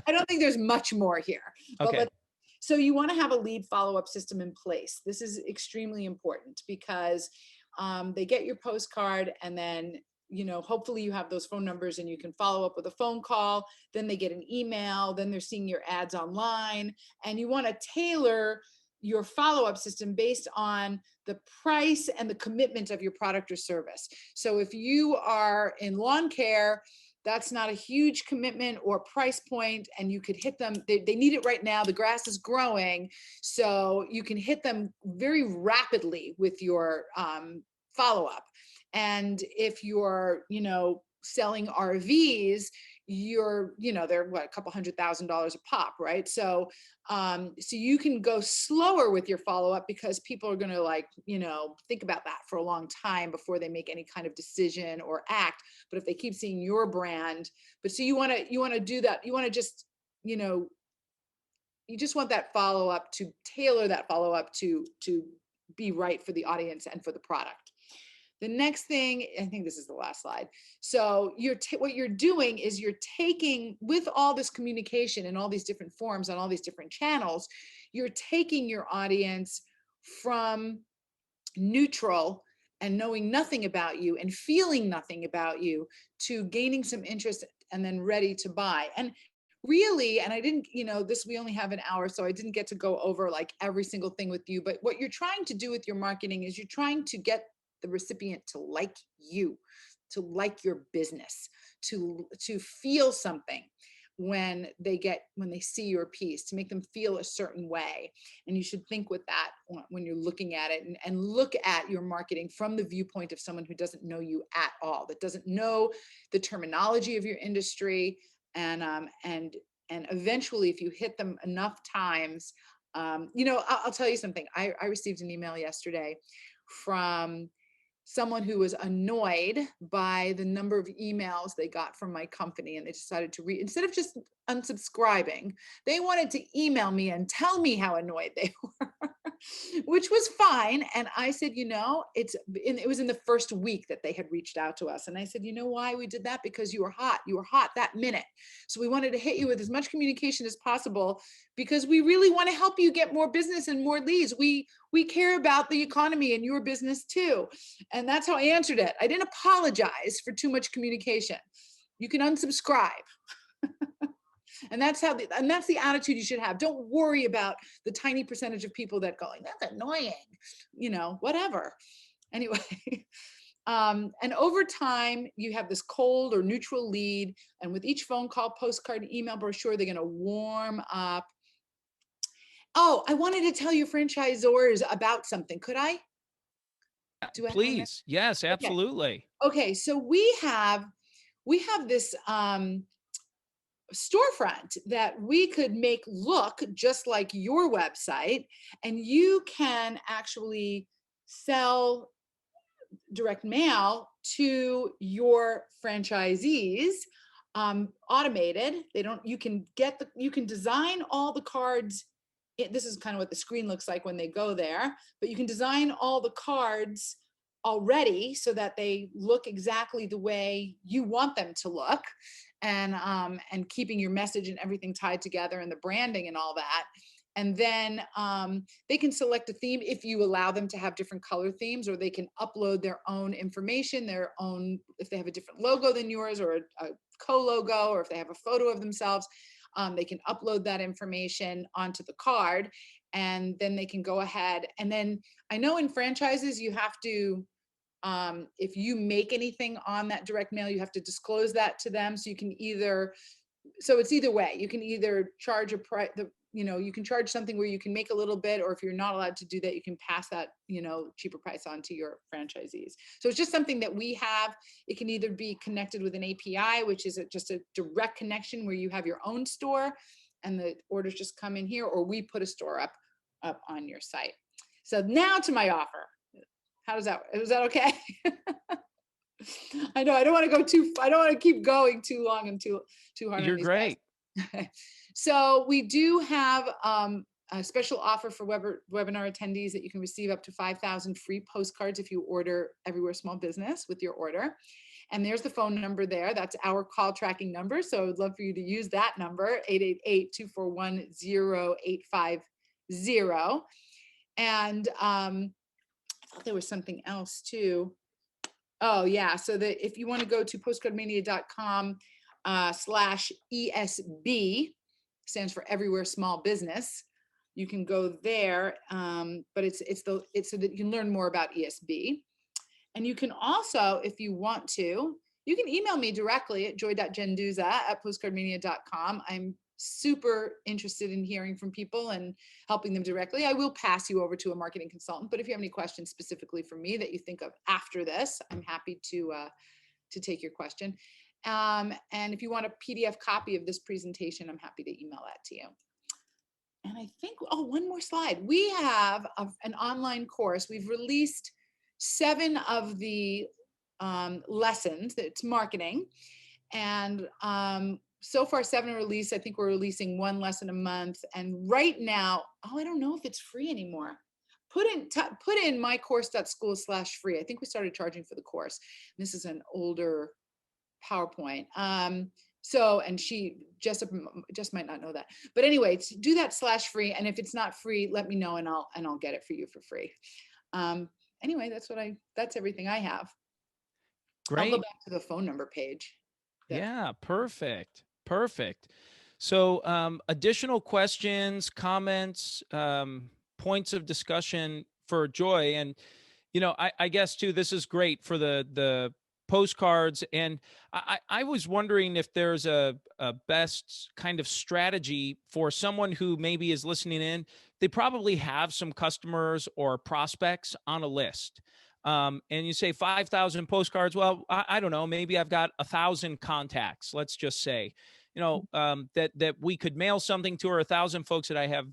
B: don't think there's much more here. But
A: Okay.
B: so you want to have a lead follow-up system in place. This is extremely important because they get your postcard, and then hopefully you have those phone numbers and you can follow up with a phone call. Then they get an email. Then they're seeing your ads online, and you want to tailor your follow-up system based on the price and the commitment of your product or service. So if you are in lawn care, that's not a huge commitment or price point, and you could hit them. They need it right now. The grass is growing, so you can hit them very rapidly with your follow-up. And if you're, selling RVs, they're what, a couple $100,000 a pop, right? So you can go slower with your follow-up because people are going to think about that for a long time before they make any kind of decision or act. But if they keep seeing your brand, so you want to do that. You want to just, you just want that follow-up to tailor that follow-up to be right for the audience and for the product. The next thing, I think this is the last slide. So what you're doing is you're taking, with all this communication and all these different forms on all these different channels, you're taking your audience from neutral and knowing nothing about you and feeling nothing about you to gaining some interest and then ready to buy. And really, and I didn't, we only have an hour, so I didn't get to go over like every single thing with you, but what you're trying to do with your marketing is you're trying to get the recipient to like you, to like your business, to feel something when they see your piece, to make them feel a certain way. And you should think with that when you're looking at it, and look at your marketing from the viewpoint of someone who doesn't know you at all, that doesn't know the terminology of your industry. And eventually, if you hit them enough times, I'll tell you something. I received an email yesterday from someone who was annoyed by the number of emails they got from my company, and they decided to instead of just unsubscribing, they wanted to email me and tell me how annoyed they were, which was fine. And I said, it was in the first week that they had reached out to us. And I said, you know why we did that? Because you were hot that minute. So we wanted to hit you with as much communication as possible, because we really want to help you get more business and more leads. We care about the economy and your business too. And that's how I answered it. I didn't apologize for too much communication. You can unsubscribe. And that's the attitude you should have. Don't worry about the tiny percentage of people that go, that's annoying, whatever. Anyway, and over time, you have this cold or neutral lead. And with each phone call, postcard, email, brochure, they're going to warm up. Oh, I wanted to tell your franchisors about something. Could I?
A: Please. Yes, absolutely.
B: Okay. So we have this storefront that we could make look just like your website, and you can actually sell direct mail to your franchisees, automated. You can design all the cards. This is kind of what the screen looks like when they go there, but you can design all the cards already so that they look exactly the way you want them to look, and keeping your message and everything tied together, and the branding and all that. And then they can select a theme if you allow them to have different color themes, or they can upload their own information, their own, if they have a different logo than yours, or a co-logo, or if they have a photo of themselves, they can upload that information onto the card, and then they can go ahead. And then I know in franchises, you have to, if you make anything on that direct mail, you have to disclose that to them. So you can it's either way. You can either charge a price, you can charge something where you can make a little bit, or if you're not allowed to do that, you can pass that, cheaper price on to your franchisees. So it's just something that we have. It can either be connected with an API, which is just a direct connection where you have your own store and the orders just come in here, or we put a store up on your site. So now to my offer. Is that okay? I know I don't want to keep going too long and too hard.
A: You're great.
B: So we do have a special offer for webinar attendees that you can receive up to 5,000 free postcards if you order Everywhere Small Business with your order. And there's the phone number there. That's our call tracking number. So I would love for you to use that number, 888-241-0850. And I thought there was something else too. Oh yeah, so that if you want to go to postcardmania.com/ESB, stands for Everywhere Small Business, you can go there. But it's so that you can learn more about ESB. And you can also, if you want to, you can email me directly at joy.gendusa@postcardmania.com. I'm super interested in hearing from people and helping them directly. I will pass you over to a marketing consultant, but if you have any questions specifically for me that you think of after this, I'm happy to take your question. And if you want a PDF copy of this presentation, I'm happy to email that to you. And I think, oh, one more slide. We have an online course. We've released 7 of the lessons. It's marketing. And so far 7 are released. I think we're releasing 1 lesson a month. And right now, oh, I don't know if it's free anymore. Put in mycourse.school/free. I think we started charging for the course. This is an older PowerPoint. So, and she just might not know that, but anyway, do that /free. And if it's not free, let me know and I'll get it for you for free. Anyway, that's everything I have.
A: Great.
B: I'll go back to the phone number page.
A: Yeah, perfect. Perfect. So additional questions, comments, points of discussion for Joy. And, you know, I guess too, this is great for the postcards. And I was wondering if there's a best kind of strategy for someone who maybe is listening in. They probably have some customers or prospects on a list. And you say 5,000 postcards. Well, I don't know, maybe I've got 1,000 contacts, let's just say, you know, that we could mail something to, or 1,000 folks that I have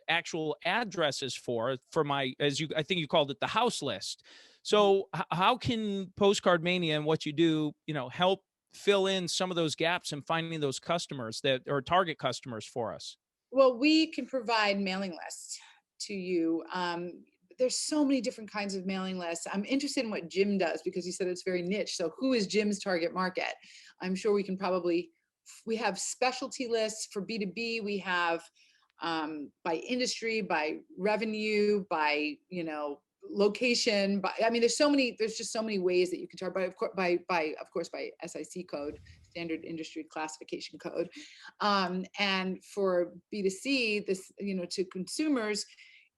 A: actual addresses for my, I think you called it the house list. So how can PostcardMania and what you do, you know, help fill in some of those gaps and finding those customers that are target customers for us?
B: Well, we can provide mailing lists to you. There's so many different kinds of mailing lists. I'm interested in what Jim does because he said it's very niche. So who is Jim's target market? I'm sure we have specialty lists for B2B. We have by industry, by revenue, by, you know, location. I mean, there's just so many ways that you can target, by SIC code, standard industry classification code. And for B2C, this, you know, to consumers,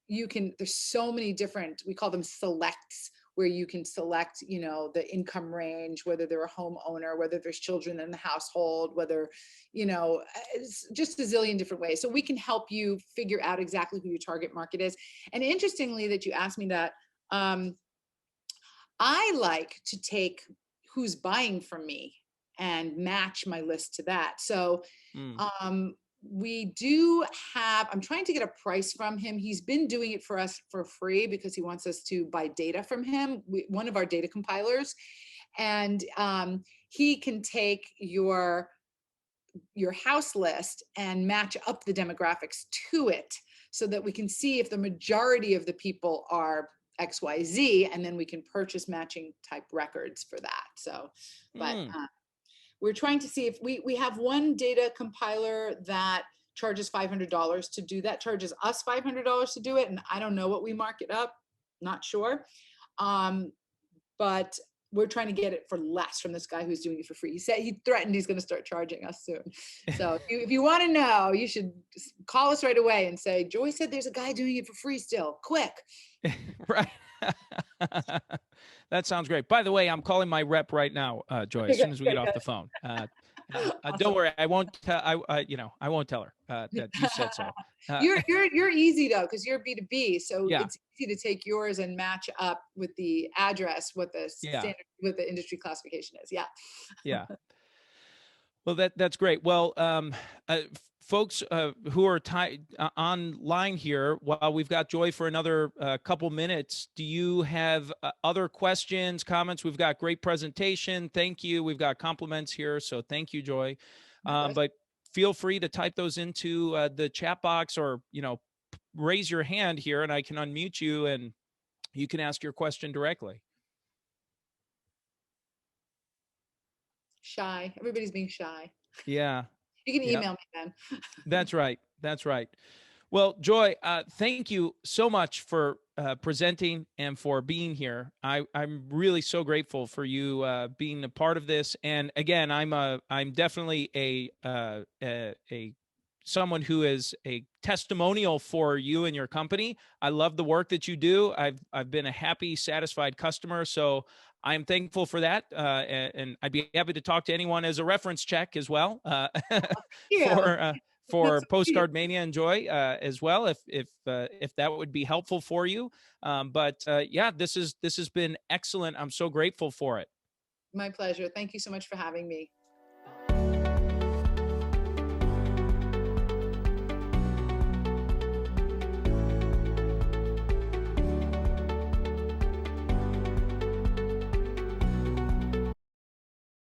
B: there's so many different, we call them selects, where you can select, you know, the income range, whether they're a homeowner, whether there's children in the household, whether, you know, it's just a zillion different ways. So we can help you figure out exactly who your target market is. And interestingly that you asked me that, I like to take who's buying from me and match my list to that. So we do have, I'm trying to get a price from him. He's been doing it for us for free because he wants us to buy data from him, one of our data compilers. And he can take your house list and match up the demographics to it so that we can see if the majority of the people are XYZ, and then we can purchase matching type records for that. So, but we're trying to see if we have one data compiler that charges $500 to do that, charges us $500 to do it. And I don't know what we mark it up, not sure. But we're trying to get it for less from this guy who's doing it for free. He threatened he's going to start charging us soon. So if you want to know, you should call us right away and say, Joy said there's a guy doing it for free still, quick.
A: Right. That sounds great. by the way, I'm calling my rep right now, Joy, as soon as we get off the phone. Awesome. Don't worry, I won't I won't tell her that you said so.
B: You're easy though, because you're B2B, so
A: yeah.
B: It's easy to take yours and match up with the address, what the standard, what the industry classification is. Yeah.
A: Well, that's great. Well, folks who are online here, while we've got Joy for another couple minutes, do you have other questions, comments? We've got great presentation. Thank you. We've got compliments here. So thank you, Joy. But feel free to type those into the chat box, or, you know, raise your hand here and I can unmute you and you can ask your question directly.
B: Shy. Everybody's being shy.
A: Yeah.
B: You can email me then.
A: That's right. That's right. Well, Joy, thank you so much for presenting and for being here. I'm really so grateful for you being a part of this. And again, I'm definitely a someone who is a testimonial for you and your company. I love the work that you do. I've been a happy, satisfied customer. So I'm thankful for that. And I'd be happy to talk to anyone as a reference check as well,
B: Yeah.
A: for
B: That's sweet.
A: Postcard Mania and Joy, as well, if that would be helpful for you. But yeah, this has been excellent. I'm so grateful for it.
B: My pleasure. Thank you so much for having me.